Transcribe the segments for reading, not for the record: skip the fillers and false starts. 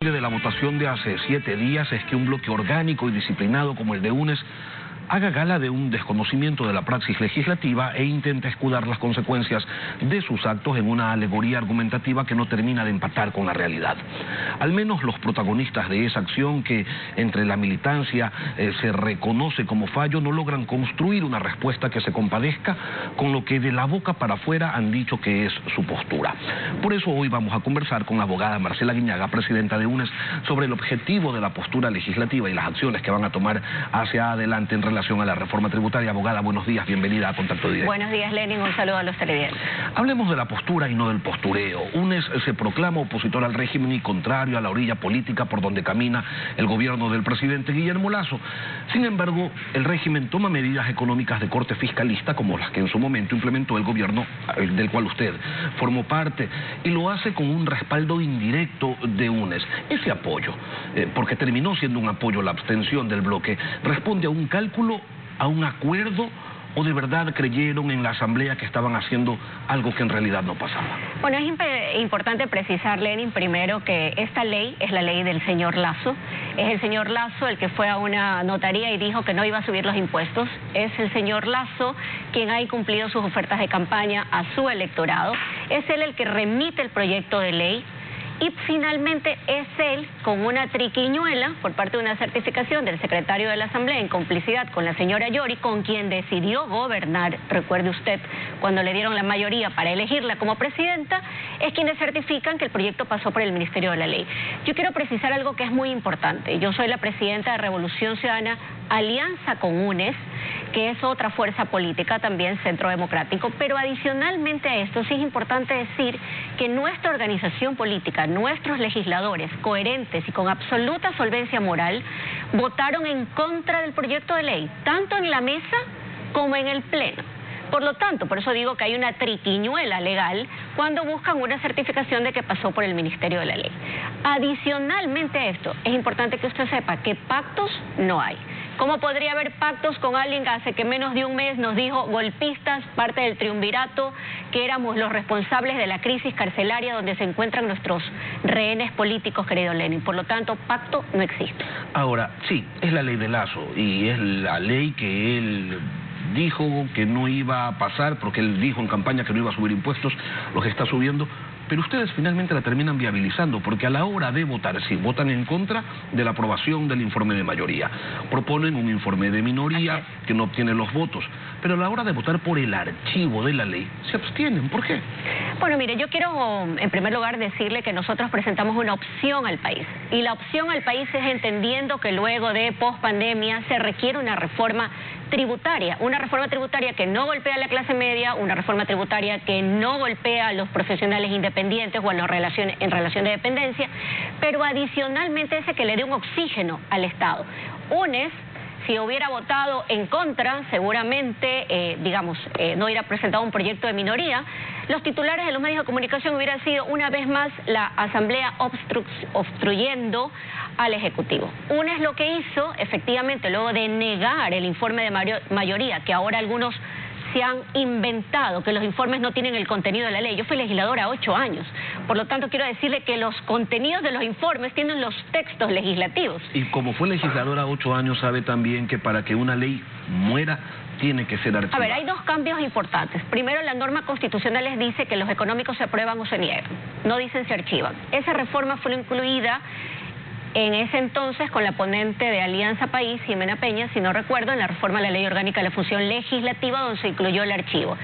De la votación de hace 7 días es que un bloque orgánico y disciplinado como el de UNES haga gala de un desconocimiento de la praxis legislativa e intenta escudar las consecuencias de sus actos en una alegoría argumentativa que no termina de empatar con la realidad. Al menos los protagonistas de esa acción que entre la militancia se reconoce como fallo no logran construir una respuesta que se compadezca con lo que de la boca para afuera han dicho que es su postura. Por eso hoy vamos a conversar con la abogada Marcela Guiñaga, presidenta de UNES, sobre el objetivo de la postura legislativa y las acciones que van a tomar hacia adelante en relación a la reforma tributaria. Abogada, buenos días, bienvenida a Contacto Directo. Buenos días, Lenin, un saludo a los televidentes. Hablemos de la postura y no del postureo. UNES se proclama opositor al régimen y contrario a la orilla política por donde camina el gobierno del presidente Guillermo Lasso. Sin embargo, el régimen toma medidas económicas de corte fiscalista como las que en su momento implementó el gobierno del cual usted formó parte y lo hace con un respaldo indirecto de UNES. Ese apoyo, porque terminó siendo un apoyo a la abstención del bloque, responde a un cálculo, a un acuerdo, o de verdad creyeron en la asamblea que estaban haciendo algo que en realidad no pasaba. Bueno, es importante precisar, Lenin, primero que esta ley es la ley del señor Lasso. Es el señor Lasso el que fue a una notaría y dijo que no iba a subir los impuestos. Es el señor Lasso quien ha incumplido sus ofertas de campaña a su electorado. Es él el que remite el proyecto de ley. Y finalmente es él, con una triquiñuela por parte de una certificación del secretario de la Asamblea en complicidad con la señora Yori, con quien decidió gobernar, recuerde usted, cuando le dieron la mayoría para elegirla como presidenta, es quienes certifican que el proyecto pasó por el Ministerio de la Ley. Yo quiero precisar algo que es muy importante. Yo soy la presidenta de Revolución Ciudadana, alianza con UNES, que es otra fuerza política, también Centro Democrático, pero adicionalmente a esto sí es importante decir que nuestra organización política, nuestros legisladores coherentes y con absoluta solvencia moral, votaron en contra del proyecto de ley, tanto en la mesa como en el pleno. Por lo tanto, por eso digo que hay una triquiñuela legal cuando buscan una certificación de que pasó por el Ministerio de la Ley. Adicionalmente a esto, es importante que usted sepa que pactos no hay. ¿Cómo podría haber pactos con alguien que hace que menos de un mes nos dijo golpistas, parte del triunvirato, que éramos los responsables de la crisis carcelaria donde se encuentran nuestros rehenes políticos, querido Lenin? Por lo tanto, pacto no existe. Ahora, sí, es la ley de Lasso y es la ley que él dijo que no iba a pasar porque él dijo en campaña que no iba a subir impuestos, los está subiendo. Pero ustedes finalmente la terminan viabilizando, porque a la hora de votar, sí, votan en contra de la aprobación del informe de mayoría. Proponen un informe de minoría que no obtiene los votos, pero a la hora de votar por el archivo de la ley, se abstienen. ¿Por qué? Bueno, mire, yo quiero en primer lugar decirle que nosotros presentamos una opción al país. Y la opción al país es entendiendo que luego de pospandemia se requiere una reforma tributaria que no golpea a la clase media, una reforma tributaria que no golpea a los profesionales independientes o en relación de dependencia, pero adicionalmente ese que le dé un oxígeno al Estado. UNES, si hubiera votado en contra, seguramente, no hubiera presentado un proyecto de minoría. Los titulares de los medios de comunicación hubieran sido una vez más la Asamblea obstruyendo al Ejecutivo. UNES lo que hizo, efectivamente, luego de negar el informe de mayoría, que ahora algunos se han inventado que los informes no tienen el contenido de la ley. Yo fui legisladora 8 años, por lo tanto quiero decirle que los contenidos de los informes tienen los textos legislativos. Y como fue legisladora 8 años, sabe también que para que una ley muera tiene que ser archivada. A ver, hay dos cambios importantes. Primero, la norma constitucional les dice que los económicos se aprueban o se niegan, no dicen se archivan. Esa reforma fue incluida en ese entonces con la ponente de Alianza País, Jimena Peña, si no recuerdo, en la reforma de la Ley Orgánica de la Función Legislativa, donde se incluyó el archivo.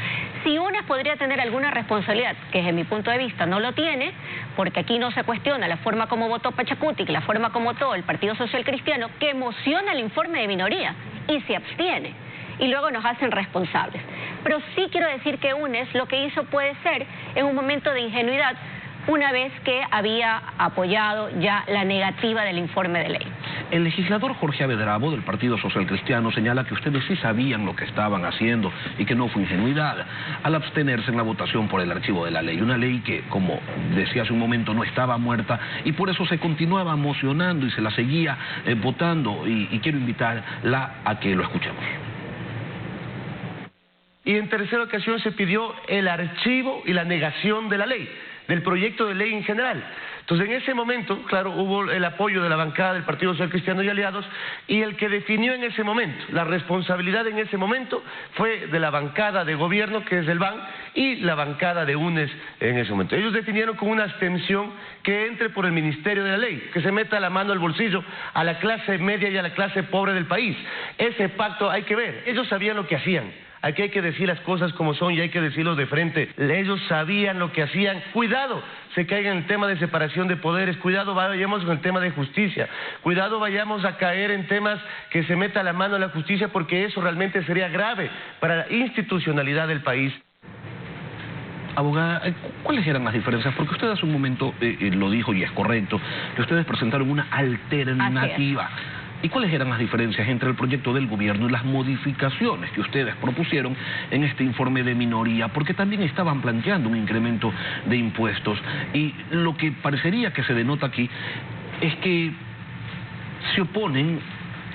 Si UNES podría tener alguna responsabilidad, que desde mi punto de vista no lo tiene, porque aquí no se cuestiona la forma como votó Pachacuti, la forma como votó el Partido Social Cristiano, que emociona el informe de minoría y se abstiene, y luego nos hacen responsables. Pero sí quiero decir que UNES lo que hizo puede ser, en un momento de ingenuidad, una vez que había apoyado ya la negativa del informe de ley. El legislador Jorge Avedrabo del Partido Social Cristiano señala que ustedes sí sabían lo que estaban haciendo y que no fue ingenuidad al abstenerse en la votación por el archivo de la ley. Una ley que, como decía hace un momento, no estaba muerta y por eso se continuaba mocionando y se la seguía votando. Y quiero invitarla a que lo escuchemos. Y en tercera ocasión se pidió el archivo y la negación de la ley, del proyecto de ley en general. Entonces, en ese momento, claro, hubo el apoyo de la bancada del Partido Social Cristiano y Aliados, y el que definió en ese momento, la responsabilidad en ese momento fue de la bancada de gobierno, que es el BAN, y la bancada de UNES en ese momento. Ellos definieron con una abstención que entre por el Ministerio de la Ley, que se meta la mano al bolsillo a la clase media y a la clase pobre del país. Ese pacto hay que ver. Ellos sabían lo que hacían. Aquí hay que decir las cosas como son y hay que decirlos de frente. Ellos sabían lo que hacían. Cuidado, se caiga en el tema de separación de poderes. Cuidado, vayamos con el tema de justicia. Cuidado, vayamos a caer en temas que se meta la mano a la justicia, porque eso realmente sería grave para la institucionalidad del país. Abogada, ¿cuáles eran las diferencias? Porque usted hace un momento lo dijo y es correcto, que ustedes presentaron una alternativa. ¿Y cuáles eran las diferencias entre el proyecto del gobierno y las modificaciones que ustedes propusieron en este informe de minoría? Porque también estaban planteando un incremento de impuestos. Y lo que parecería que se denota aquí es que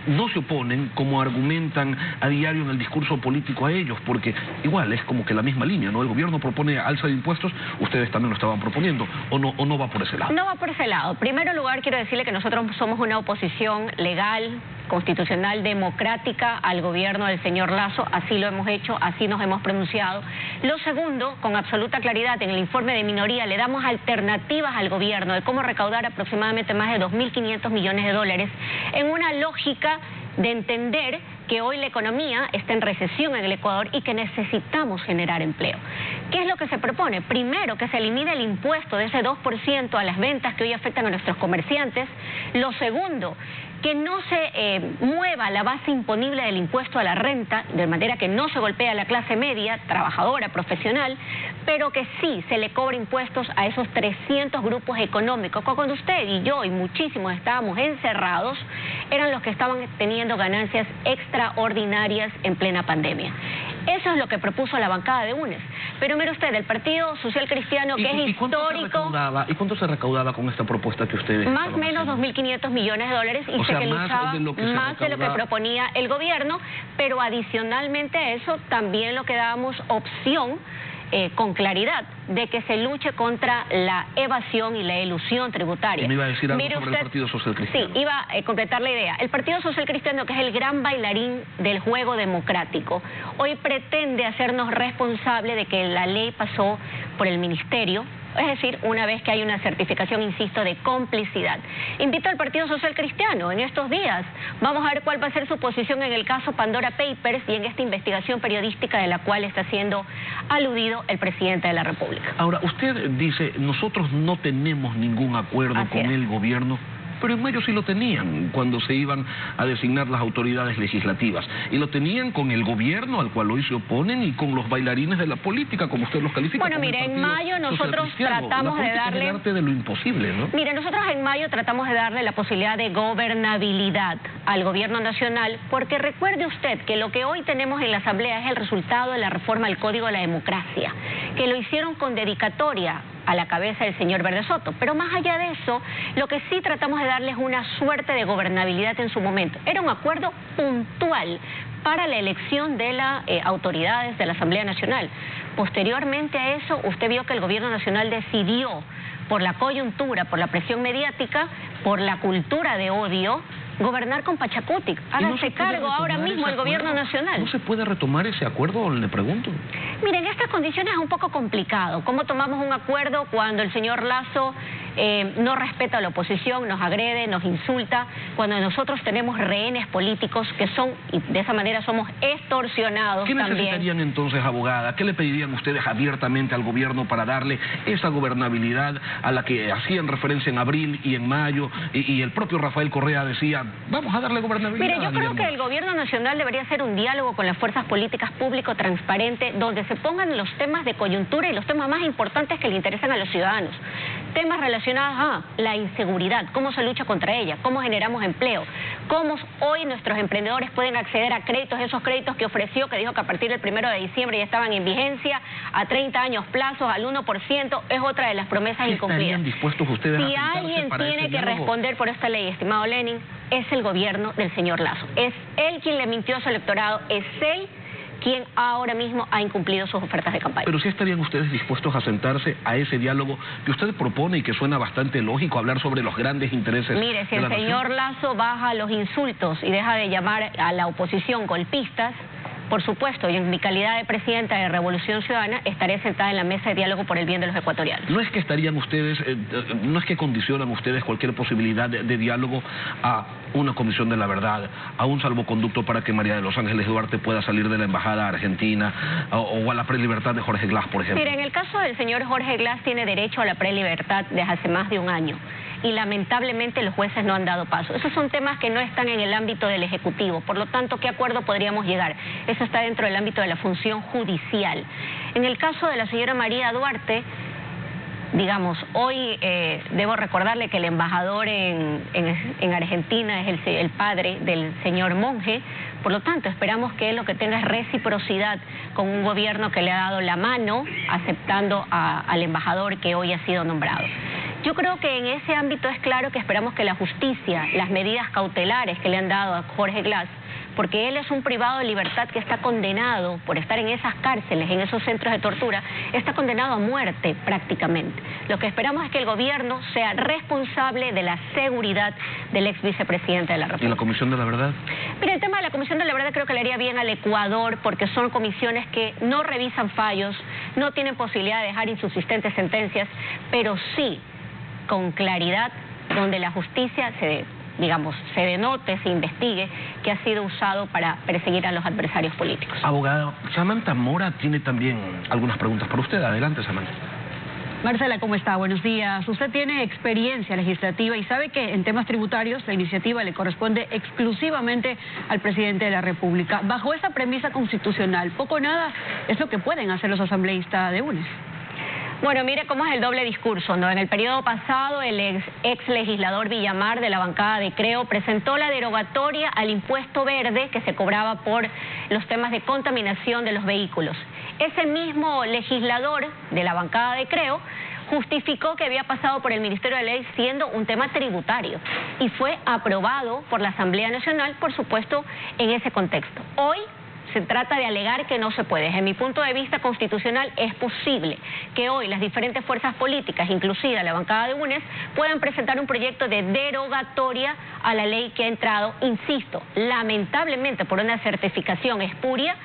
no se oponen como argumentan a diario en el discurso político a ellos, porque igual es como que la misma línea, ¿no? El gobierno propone alza de impuestos, ustedes también lo estaban proponiendo, ¿o no va por ese lado? No va por ese lado. En primer lugar, quiero decirle que nosotros somos una oposición legal, constitucional, democrática al gobierno del señor Lasso, así lo hemos hecho, así nos hemos pronunciado. Lo segundo, con absoluta claridad, en el informe de minoría le damos alternativas al gobierno de cómo recaudar aproximadamente más de 2.500 millones de dólares en una lógica de entender que hoy la economía está en recesión en el Ecuador y que necesitamos generar empleo. ¿Qué es lo que se propone? Primero, que se elimine el impuesto de ese 2% a las ventas que hoy afectan a nuestros comerciantes. Lo segundo, que no se mueva la base imponible del impuesto a la renta, de manera que no se golpea a la clase media, trabajadora, profesional, pero que sí se le cobre impuestos a esos 300 grupos económicos, que cuando usted y yo y muchísimos estábamos encerrados, eran los que estaban teniendo ganancias extraordinarias en plena pandemia. Eso es lo que propuso la bancada de UNES. Pero mire usted, el Partido Social Cristiano, que es histórico... ¿Y cuánto se recaudaba con esta propuesta que ustedes... Más o menos 2.500 millones de dólares, y sé que luchaba más de lo que proponía el gobierno, pero adicionalmente a eso también lo que dábamos opción con claridad de que se luche contra la evasión y la elusión tributaria. Y me iba a decir algo sobre el Partido Social Cristiano. Sí, iba a completar la idea. El Partido Social Cristiano, que es el gran bailarín del juego democrático, hoy pretende hacernos responsable de que la ley pasó por el ministerio, es decir, una vez que hay una certificación, insisto, de complicidad. Invito al Partido Social Cristiano en estos días. Vamos a ver cuál va a ser su posición en el caso Pandora Papers y en esta investigación periodística de la cual está siendo aludido el presidente de la República. Ahora, usted dice, nosotros no tenemos ningún acuerdo con el gobierno. Pero en mayo sí lo tenían, cuando se iban a designar las autoridades legislativas. Y lo tenían con el gobierno, al cual hoy se oponen, y con los bailarines de la política, como usted los califica. Bueno, mire, en mayo nosotros tratamos de darle... Es el arte de lo imposible, ¿no? Mire, nosotros en mayo tratamos de darle la posibilidad de gobernabilidad al gobierno nacional, porque recuerde usted que lo que hoy tenemos en la Asamblea es el resultado de la reforma al Código de la Democracia, que lo hicieron con dedicatoria a la cabeza del señor Verde Soto. Pero más allá de eso, lo que sí tratamos de darles una suerte de gobernabilidad en su momento. Era un acuerdo puntual para la elección de las autoridades de la Asamblea Nacional. Posteriormente a eso, usted vio que el gobierno nacional decidió, por la coyuntura, por la presión mediática, por la cultura de odio, gobernar con Pachacuti. Háganse cargo ahora mismo el gobierno nacional. ¿No se puede retomar ese acuerdo, le pregunto? Miren, en estas condiciones es un poco complicado. ¿Cómo tomamos un acuerdo cuando el señor Lasso no respeta a la oposición, nos agrede, nos insulta, cuando nosotros tenemos rehenes políticos que son, y de esa manera somos extorsionados también? ¿Qué necesitarían entonces, abogada? ¿Qué le pedirían ustedes abiertamente al gobierno para darle esa gobernabilidad a la que hacían referencia en abril y en mayo, y el propio Rafael Correa decía, vamos a darle gobernabilidad? Mire, yo creo que el gobierno nacional debería hacer un diálogo con las fuerzas políticas público, transparente, donde se pongan los temas de coyuntura y los temas más importantes que le interesan a los ciudadanos. Temas relacionados a la inseguridad, cómo se lucha contra ella, cómo generamos empleo, cómo hoy nuestros emprendedores pueden acceder a créditos, esos créditos que ofreció, que dijo que a partir del 1 de diciembre ya estaban en vigencia, a 30 años plazos, al 1%, es otra de las promesas incumplidas. ¿Estarían dispuestos ustedes si a alguien tiene que diálogo? Responder por esta ley, estimado Lenin, es el gobierno del señor Lasso. Es él quien le mintió a su electorado, es él quien ahora mismo ha incumplido sus ofertas de campaña. Pero ¿sí estarían ustedes dispuestos a sentarse a ese diálogo que usted propone y que suena bastante lógico, hablar sobre los grandes intereses? Mire, si el señor Lasso baja los insultos y deja de llamar a la oposición golpistas, por supuesto, y en mi calidad de presidenta de Revolución Ciudadana, estaré sentada en la mesa de diálogo por el bien de los ecuatorianos. ¿No es que estarían ustedes, no es que condicionan ustedes cualquier posibilidad de diálogo a una comisión de la verdad, a un salvoconducto para que María de los Ángeles Duarte pueda salir de la embajada argentina, o a la prelibertad de Jorge Glass, por ejemplo? Mire, en el caso del señor Jorge Glass tiene derecho a la prelibertad desde hace más de un año. Y lamentablemente los jueces no han dado paso. Esos son temas que no están en el ámbito del Ejecutivo. Por lo tanto, ¿qué acuerdo podríamos llegar? Eso está dentro del ámbito de la función judicial. En el caso de la señora María Duarte, digamos, hoy debo recordarle que el embajador en Argentina es el padre del señor Monge. Por lo tanto, esperamos que él lo que tenga es reciprocidad con un gobierno que le ha dado la mano, aceptando al embajador que hoy ha sido nombrado. Yo creo que en ese ámbito es claro que esperamos que la justicia, las medidas cautelares que le han dado a Jorge Glass, porque él es un privado de libertad que está condenado por estar en esas cárceles, en esos centros de tortura, está condenado a muerte prácticamente. Lo que esperamos es que el gobierno sea responsable de la seguridad del ex vicepresidente de la República. ¿Y la Comisión de la Verdad? Mira, el tema de la Comisión de la Verdad creo que le haría bien al Ecuador, porque son comisiones que no revisan fallos, no tienen posibilidad de dejar insubsistentes sentencias, pero sí con claridad, donde la justicia se denote, se investigue que ha sido usado para perseguir a los adversarios políticos. Abogada, Samantha Mora tiene también algunas preguntas para usted. Adelante, Samantha. Marcela, ¿cómo está? Buenos días. Usted tiene experiencia legislativa y sabe que en temas tributarios la iniciativa le corresponde exclusivamente al presidente de la República. Bajo esa premisa constitucional, poco o nada es lo que pueden hacer los asambleístas de UNES. Bueno, mire cómo es el doble discurso, ¿no? En el periodo pasado, el ex legislador Villamar de la bancada de Creo presentó la derogatoria al impuesto verde que se cobraba por los temas de contaminación de los vehículos. Ese mismo legislador de la bancada de Creo justificó que había pasado por el Ministerio de Ley siendo un tema tributario y fue aprobado por la Asamblea Nacional, por supuesto, en ese contexto. Hoy se trata de alegar que no se puede. Desde mi punto de vista constitucional es posible que hoy las diferentes fuerzas políticas, inclusive la bancada de UNES, puedan presentar un proyecto de derogatoria a la ley que ha entrado, insisto, lamentablemente por una certificación espuria,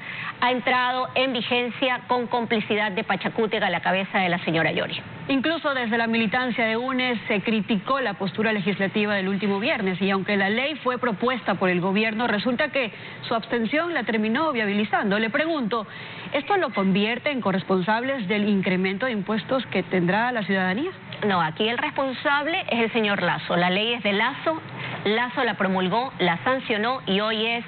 ha entrado en vigencia con complicidad de Pachacútec a la cabeza de la señora Llori. Incluso desde la militancia de UNES se criticó la postura legislativa del último viernes y aunque la ley fue propuesta por el gobierno, resulta que su abstención la terminó viabilizando. Le pregunto, ¿esto lo convierte en corresponsables del incremento de impuestos que tendrá la ciudadanía? No, aquí el responsable es el señor Lasso. La ley es de Lasso, Lasso la promulgó, la sancionó y hoy es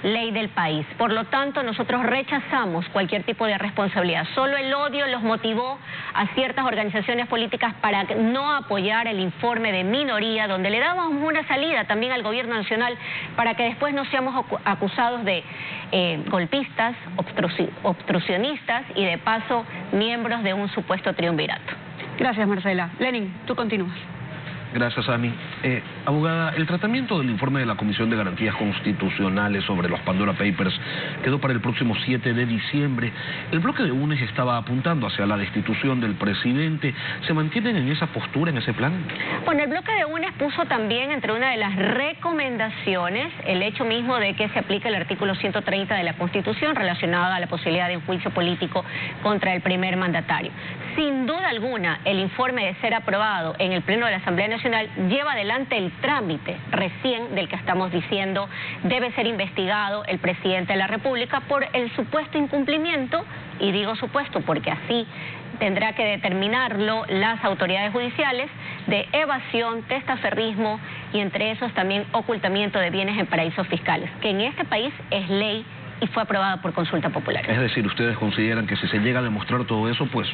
ley del país. Por lo tanto, nosotros rechazamos cualquier tipo de responsabilidad. Solo el odio los motivó a ciertas organizaciones políticas para no apoyar el informe de minoría, donde le dábamos una salida también al gobierno nacional para que después no seamos acusados de golpistas, obstruccionistas y de paso miembros de un supuesto triunvirato. Gracias, Marcela. Lenin, tú continúas. Gracias, Ami. Abogada, el tratamiento del informe de la Comisión de Garantías Constitucionales sobre los Pandora Papers quedó para el próximo 7 de diciembre. El bloque de UNES estaba apuntando hacia la destitución del presidente. ¿Se mantienen en esa postura, en ese plan? Bueno, el bloque de UNES puso también entre una de las recomendaciones el hecho mismo de que se aplique el artículo 130 de la Constitución relacionado a la posibilidad de un juicio político contra el primer mandatario. Sin duda alguna, el informe de ser aprobado en el Pleno de la Asamblea Nacional lleva adelante el trámite recién del que estamos diciendo debe ser investigado el presidente de la República por el supuesto incumplimiento, y digo supuesto porque así tendrá que determinarlo las autoridades judiciales, de evasión, testaferrismo y entre esos también ocultamiento de bienes en paraísos fiscales, que en este país es ley y fue aprobada por consulta popular. Es decir, ustedes consideran que si se llega a demostrar todo eso, pues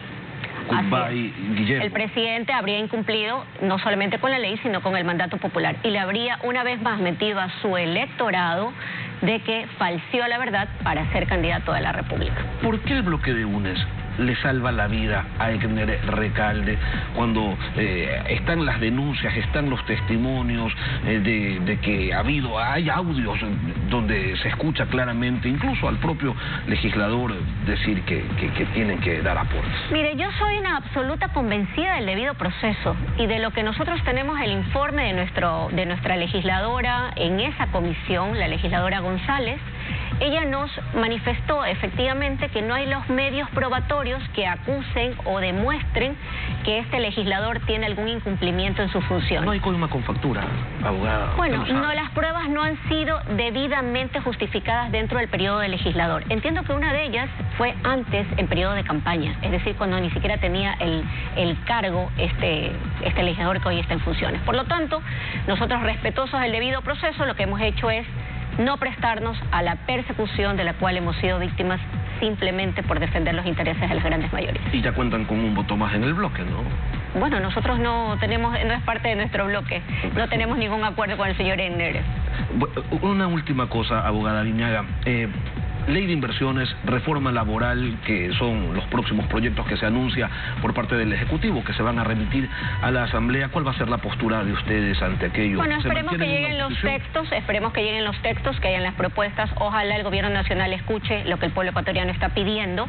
Guillermo. El presidente habría incumplido no solamente con la ley, sino con el mandato popular. Y le habría una vez más metido a su electorado de que falseó la verdad para ser candidato de la República. ¿Por qué el bloque de UNES le salva la vida a Egner Recalde cuando están las denuncias, están los testimonios de que hay audios donde se escucha claramente, incluso al propio legislador decir que tienen que dar aportes? Mire, yo soy una absoluta convencida del debido proceso y de lo que nosotros tenemos el informe de nuestra legisladora en esa comisión, la legisladora González. Ella nos manifestó efectivamente que no hay los medios probatorios que acusen o demuestren que este legislador tiene algún incumplimiento en su función. No hay coima con factura, abogada. Bueno, no, las pruebas no han sido debidamente justificadas dentro del periodo del legislador. Entiendo que una de ellas fue antes, en periodo de campaña, es decir, cuando ni siquiera tenía el cargo este legislador que hoy está en funciones. Por lo tanto, nosotros, respetuosos del debido proceso, lo que hemos hecho es no prestarnos a la persecución de la cual hemos sido víctimas simplemente por defender los intereses de las grandes mayorías. Y ya cuentan con un voto más en el bloque, ¿no? Bueno, nosotros no es parte de nuestro bloque, no tenemos ningún acuerdo con el señor Egner. Una última cosa, abogada Aguiñaga. Ley de inversiones, reforma laboral, que son los próximos proyectos que se anuncia por parte del Ejecutivo, que se van a remitir a la Asamblea. ¿Cuál va a ser la postura de ustedes ante aquello? Bueno, esperemos que lleguen los textos, que hayan las propuestas. Ojalá el Gobierno Nacional escuche lo que el pueblo ecuatoriano está pidiendo.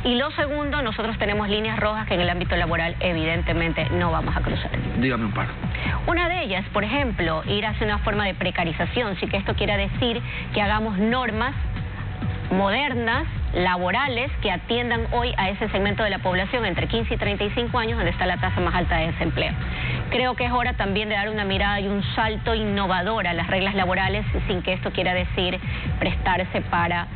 Y lo segundo, nosotros tenemos líneas rojas que en el ámbito laboral evidentemente no vamos a cruzar. Dígame un par. Una de ellas, por ejemplo, ir hacia una forma de precarización, sí que esto quiera decir que hagamos normas modernas, laborales, que atiendan hoy a ese segmento de la población entre 15 y 35 años, donde está la tasa más alta de desempleo. Creo que es hora también de dar una mirada y un salto innovador a las reglas laborales, sin que esto quiera decir prestarse para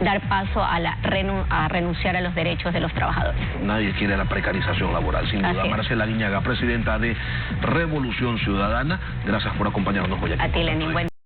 dar paso a renunciar a los derechos de los trabajadores. Nadie quiere la precarización laboral, sin duda. Marcela Aguiñaga, presidenta de Revolución Ciudadana, gracias por acompañarnos hoy aquí. A ti, Lenín.